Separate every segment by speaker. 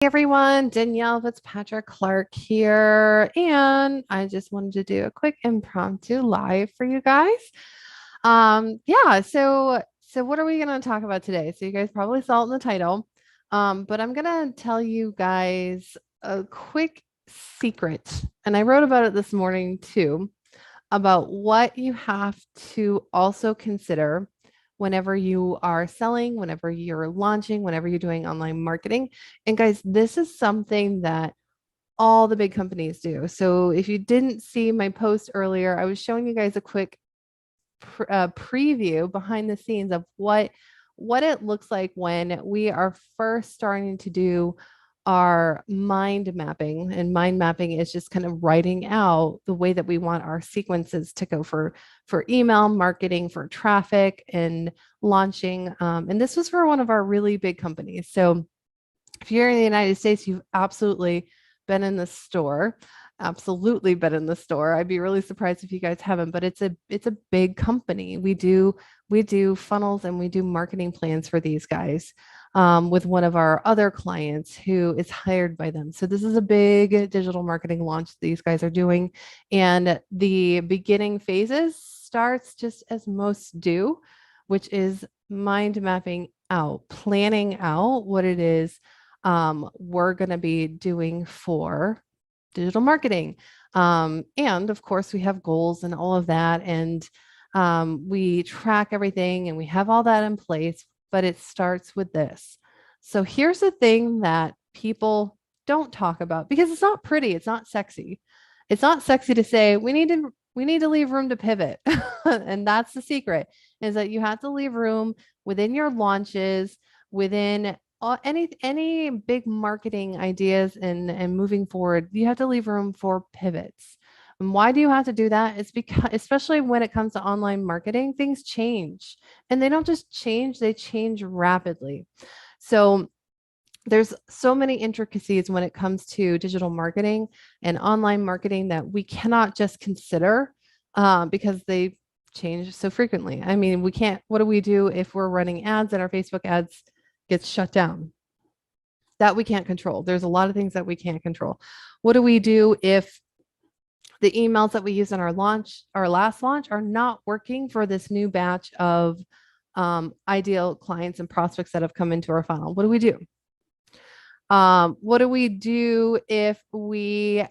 Speaker 1: Hey everyone, Danielle Fitzpatrick Clark here, and I just wanted to do a quick impromptu live for you guys. Yeah, so what are we going to talk about today? So you guys probably saw it in the title, but I'm going to tell you guys a quick secret, and I wrote about it this morning too, about what you have to also consider whenever you are selling, whenever you're launching, whenever you're doing online marketing. And guys, this is something that all the big companies do. So if you didn't see my post earlier, I was showing you guys a quick preview behind the scenes of what it looks like when we are first starting to do our mind mapping. And mind mapping is just kind of writing out the way that we want our sequences to go for email marketing, for traffic and launching. And this was for one of our really big companies. So if you're in the United States, you've absolutely been in the store. Absolutely been in the store. I'd be really surprised if you guys haven't, but it's a big company. We do funnels and we do marketing plans for these guys with one of our other clients who is hired by them. So this is a big digital marketing launch these guys are doing, and the beginning phases starts just as most do, which is mind mapping out, planning out what it is we're going to be doing for digital marketing. And of course, we have goals and all of that. And we track everything and we have all that in place, but it starts with this. So here's the thing that people don't talk about because it's not pretty, it's not sexy. It's not sexy to say we need to leave room to pivot. And that's the secret, is that you have to leave room within your launches, within any big marketing ideas and moving forward. You have to leave room for pivots. And why do you have to do that? It's because, especially when it comes to online marketing, things change, and they don't just change, they change rapidly. So there's so many intricacies when it comes to digital marketing and online marketing that we cannot just consider because they change so frequently. I mean, we can't, what do we do if we're running ads and our Facebook ads gets shut down? That we can't control. There's a lot of things that we can't control. What do we do if the emails that we use in our launch, our last launch, are not working for this new batch of ideal clients and prospects that have come into our funnel? What do we do? What do we do if we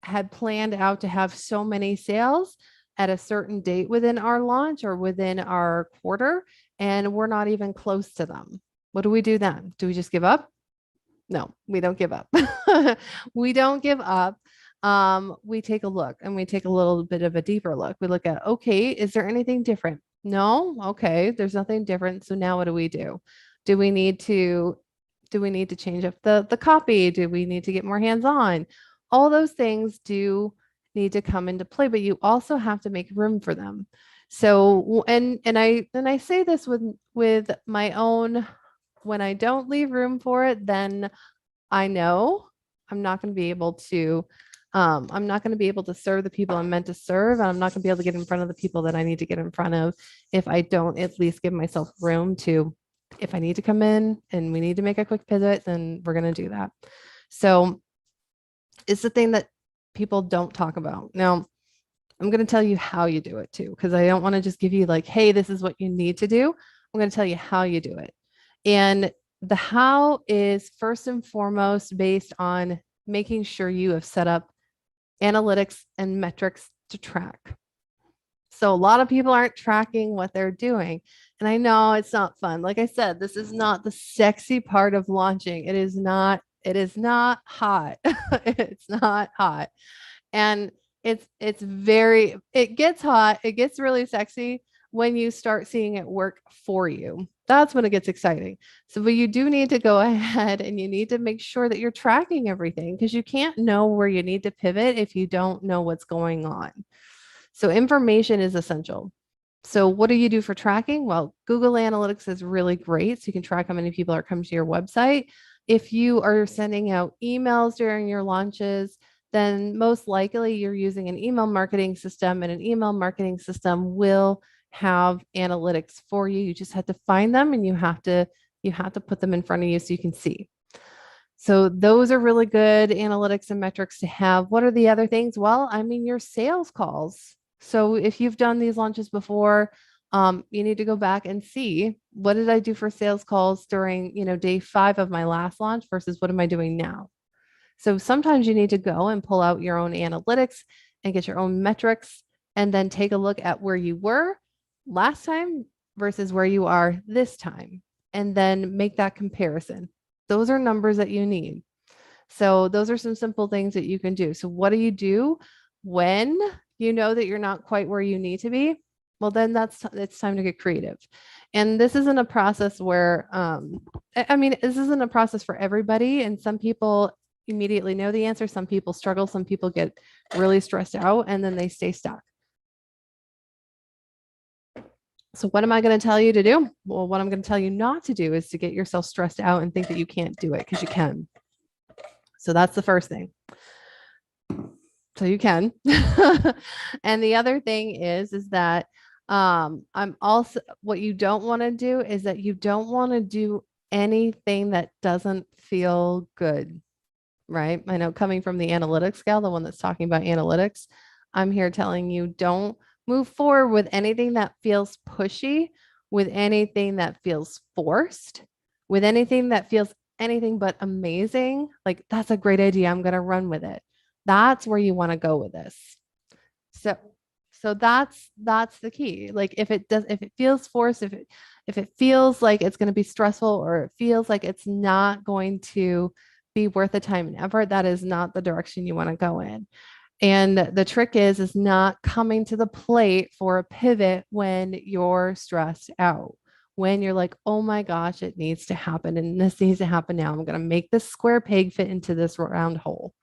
Speaker 1: had planned out to have so many sales at a certain date within our launch or within our quarter, and we're not even close to them? What do we do then? Do we just give up? No, we don't give up. We don't give up. We take a look and we take a little bit of a deeper look. We look at, okay, is there anything different? No, okay, there's nothing different. So now what do we do? Do we need to change up the copy? Do we need to get more hands-on? All those things do need to come into play, but you also have to make room for them. So and I say this with my own, when I don't leave room for it, then I know I'm not going to be able to I'm not going to be able to serve the people I'm meant to serve, and I'm not going to be able to get in front of the people that I need to get in front of if I don't at least give myself room to, if I need to come in and we need to make a quick pivot, then we're going to do that. So it's the thing that people don't talk about. Now, I'm going to tell you how you do it too, because I don't want to just give you like, hey, this is what you need to do. I'm going to tell you how you do it. And the how is first and foremost based on making sure you have set up analytics and metrics to track. So a lot of people aren't tracking what they're doing. And I know it's not fun. Like I said, this is not the sexy part of launching. It is not hot. It's not hot. And it gets hot, it gets really sexy when you start seeing it work for you. That's when it gets exciting. So, but you do need to go ahead and you need to make sure that you're tracking everything, because you can't know where you need to pivot if you don't know what's going on. So information is essential. So what do you do for tracking? Well, Google Analytics is really great. So you can track how many people are coming to your website. If you are sending out emails during your launches, then most likely you're using an email marketing system, and an email marketing system will have analytics for you. You just have to find them, and you have to put them in front of you so you can see. So those are really good analytics and metrics to have. What are the other things? Well, I mean, your sales calls. So if you've done these launches before, you need to go back and see what did I do for sales calls during, day 5 of my last launch versus what am I doing now? So sometimes you need to go and pull out your own analytics and get your own metrics and then take a look at where you were last time versus where you are this time and then make that comparison. Those are numbers that you need. So those are some simple things that you can do. So what do you do when you know that you're not quite where you need to be? Well, then it's time to get creative. And this isn't a process where I mean, this isn't a process for everybody. And some people immediately know the answer. Some people struggle. Some people get really stressed out and then they stay stuck. So what am I going to tell you to do? Well, what I'm going to tell you not to do is to get yourself stressed out and think that you can't do it because you can. So that's the first thing. So you can. And the other thing is that I'm also, what you don't want to do is that you don't want to do anything that doesn't feel good, right? I know coming from the analytics gal, the one that's talking about analytics, I'm here telling you don't move forward with anything that feels pushy, with anything that feels forced, with anything that feels anything but amazing. Like, that's a great idea. I'm going to run with it. That's where you want to go with this. So that's the key. Like if it feels forced, if it feels like it's going to be stressful or it feels like it's not going to be worth the time and effort, that is not the direction you want to go in. And the trick is not coming to the plate for a pivot when you're stressed out. When you're like, oh my gosh, it needs to happen and this needs to happen now. I'm going to make this square peg fit into this round hole.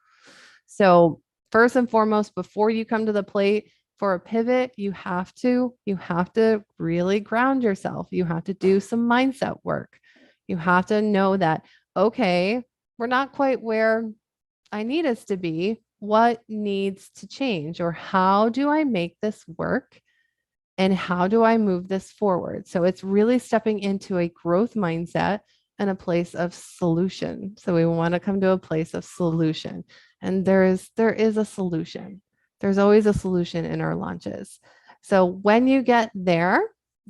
Speaker 1: So first and foremost, before you come to the plate for a pivot, you have to really ground yourself. You have to do some mindset work. You have to know that, okay, we're not quite where I need us to be. What needs to change? Or how do I make this work? And how do I move this forward? So it's really stepping into a growth mindset and a place of solution. So we want to come to a place of solution. And there is a solution. There's always a solution in our launches. So when you get there,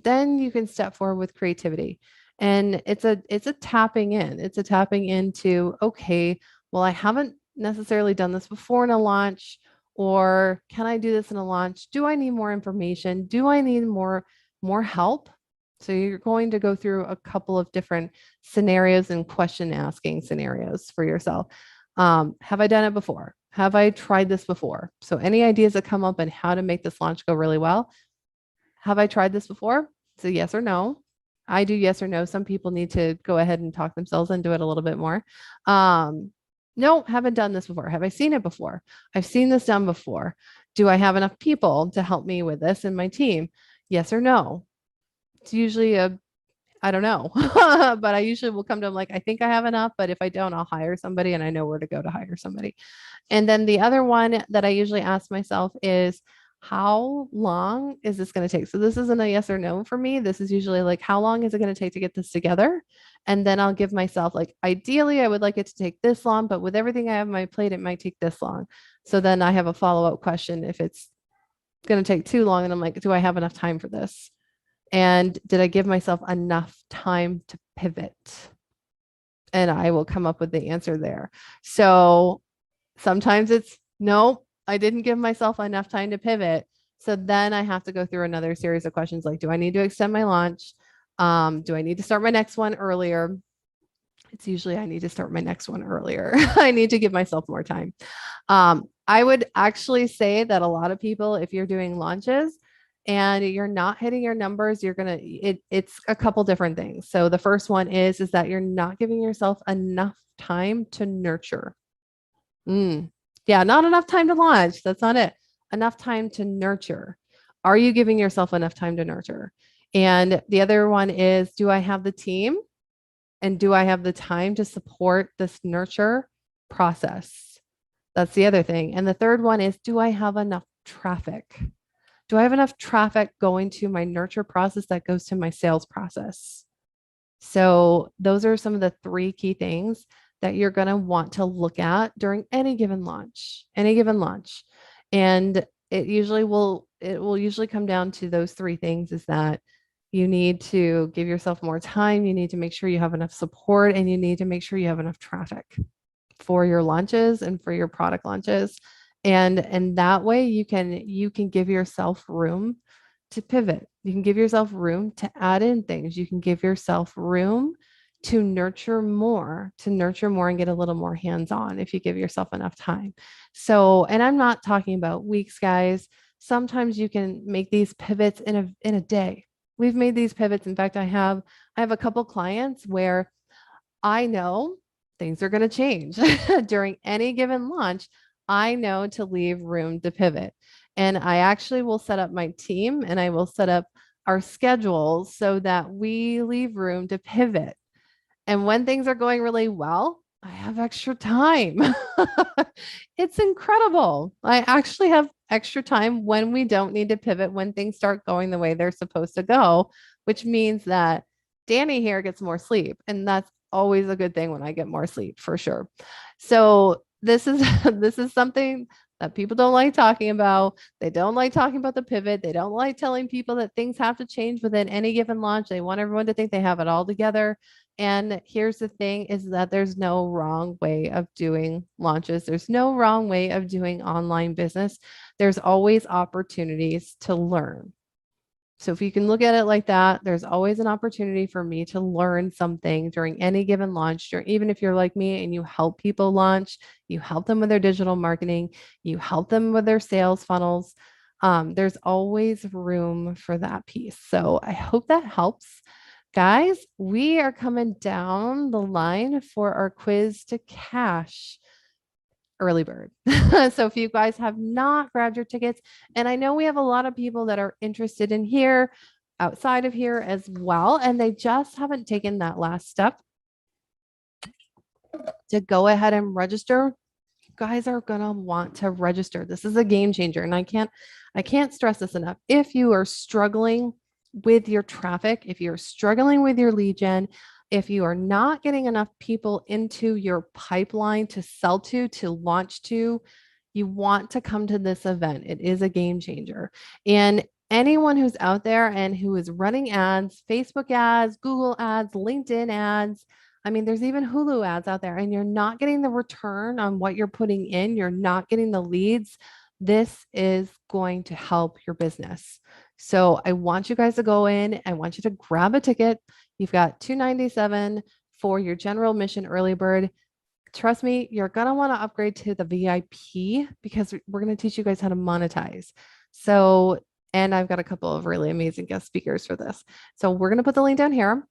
Speaker 1: then you can step forward with creativity. And it's a tapping in. It's a tapping into, okay, well, I haven't necessarily done this before in a launch, or can I do this in a launch? Do I need more information? Do I need more help? So you're going to go through a couple of different scenarios and question asking scenarios for yourself. Have I done it before? Have I tried this before? So any ideas that come up and how to make this launch go really well? Have I tried this before? So yes or no. I do yes or no. Some people need to go ahead and talk themselves into it a little bit more. No, haven't done this before. Have I seen it before? I've seen this done before. Do I have enough people to help me with this in my team? Yes or no. It's usually I don't know, but I usually will come to them like, I think I have enough, but if I don't, I'll hire somebody and I know where to go to hire somebody. And then the other one that I usually ask myself is, how long is this going to take? So this isn't a yes or no for me. This is usually like, how long is it going to take to get this together? And then I'll give myself like, ideally, I would like it to take this long, but with everything I have on my plate, it might take this long. So then I have a follow-up question if it's going to take too long. And I'm like, do I have enough time for this? And did I give myself enough time to pivot? And I will come up with the answer there. So sometimes it's no, I didn't give myself enough time to pivot. So then I have to go through another series of questions like, do I need to extend my launch? Do I need to start my next one earlier? It's usually I need to start my next one earlier. I need to give myself more time. I would actually say that a lot of people, if you're doing launches and you're not hitting your numbers, it's a couple different things. So the first one is that you're not giving yourself enough time to nurture. Yeah, not enough time to launch. That's not it. Enough time to nurture. Are you giving yourself enough time to nurture? And the other one is, do I have the team? And do I have the time to support this nurture process? That's the other thing. And the third one is, do I have enough traffic? Do I have enough traffic going to my nurture process that goes to my sales process? So those are some of the three key things that you're going to want to look at during any given launch, any given launch. And it will usually come down to those three things is that you need to give yourself more time, you need to make sure you have enough support, and you need to make sure you have enough traffic for your launches and for your product launches. And that way you can give yourself room to pivot. You can give yourself room to add in things. You can give yourself room to nurture more and get a little more hands-on if you give yourself enough time. So, and I'm not talking about weeks, guys. Sometimes you can make these pivots in a day. We've made these pivots. In fact, I have a couple clients where I know things are going to change during any given launch. I know to leave room to pivot. And I actually will set up my team and I will set up our schedules so that we leave room to pivot. And when things are going really well, I have extra time. It's incredible. I actually have extra time when we don't need to pivot, when things start going the way they're supposed to go, which means that Danny here gets more sleep. And that's always a good thing when I get more sleep for sure. So this is this is something that people don't like talking about. They don't like talking about the pivot. They don't like telling people that things have to change within any given launch. They want everyone to think they have it all together. And here's the thing is that there's no wrong way of doing launches. There's no wrong way of doing online business. There's always opportunities to learn. So if you can look at it like that, there's always an opportunity for me to learn something during any given launch, even if you're like me and you help people launch, you help them with their digital marketing, you help them with their sales funnels. There's always room for that piece. So I hope that helps. Guys, we are coming down the line for our quiz to cash early bird. So if you guys have not grabbed your tickets, and I know we have a lot of people that are interested in here, outside of here as well, and they just haven't taken that last step to go ahead and register. You guys are going to want to register. This is a game changer, and I can't stress this enough. If you are struggling with your traffic, if you're struggling with your lead gen, if you are not getting enough people into your pipeline to sell to launch to, you want to come to this event. It is a game changer. And anyone who's out there and who is running ads, Facebook ads, Google ads, LinkedIn ads, I mean, there's even Hulu ads out there, and you're not getting the return on what you're putting in. You're not getting the leads. This is going to help your business. So I want you guys to go in. I want you to grab a ticket. You've got $297 for your general admission early bird. Trust me, you're going to want to upgrade to the VIP because we're going to teach you guys how to monetize. So, and I've got a couple of really amazing guest speakers for this. So we're going to put the link down here.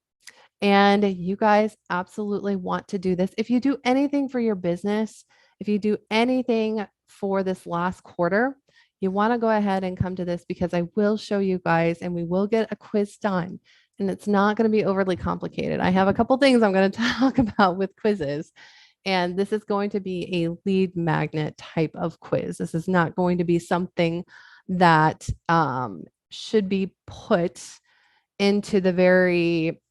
Speaker 1: And you guys absolutely want to do this. If you do anything for your business, if you do anything for this last quarter, you want to go ahead and come to this because I will show you guys and we will get a quiz done. And it's not going to be overly complicated. I have a couple things I'm going to talk about with quizzes. And this is going to be a lead magnet type of quiz. This is not going to be something that should be put into the very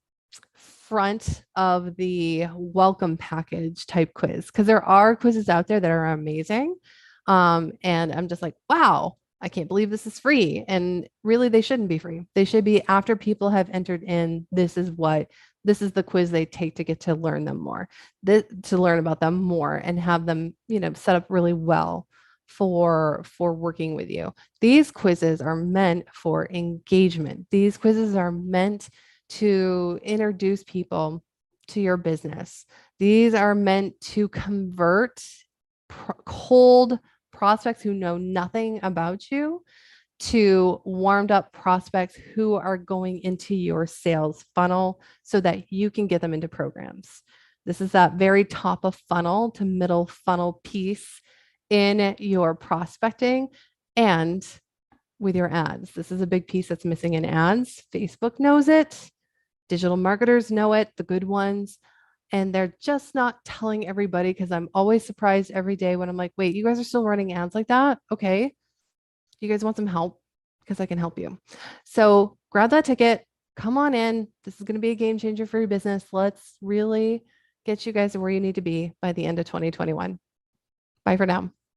Speaker 1: front of the welcome package type quiz, because there are quizzes out there that are amazing. And I'm just like, wow, I can't believe this is free. And really, they shouldn't be free. They should be after people have entered in. This is the quiz they take to get to learn them more, to learn about them more and have them, set up really well for working with you. These quizzes are meant for engagement. These quizzes are meant to introduce people to your business. These are meant to convert cold prospects who know nothing about you to warmed up prospects who are going into your sales funnel so that you can get them into programs. This is that very top of funnel to middle funnel piece in your prospecting and with your ads. This is a big piece that's missing in ads. Facebook knows it. Digital marketers know it, the good ones. And they're just not telling everybody, because I'm always surprised every day when I'm like, wait, you guys are still running ads like that? Okay. You guys want some help? Because I can help you. So grab that ticket, come on in. This is going to be a game changer for your business. Let's really get you guys where you need to be by the end of 2021. Bye for now.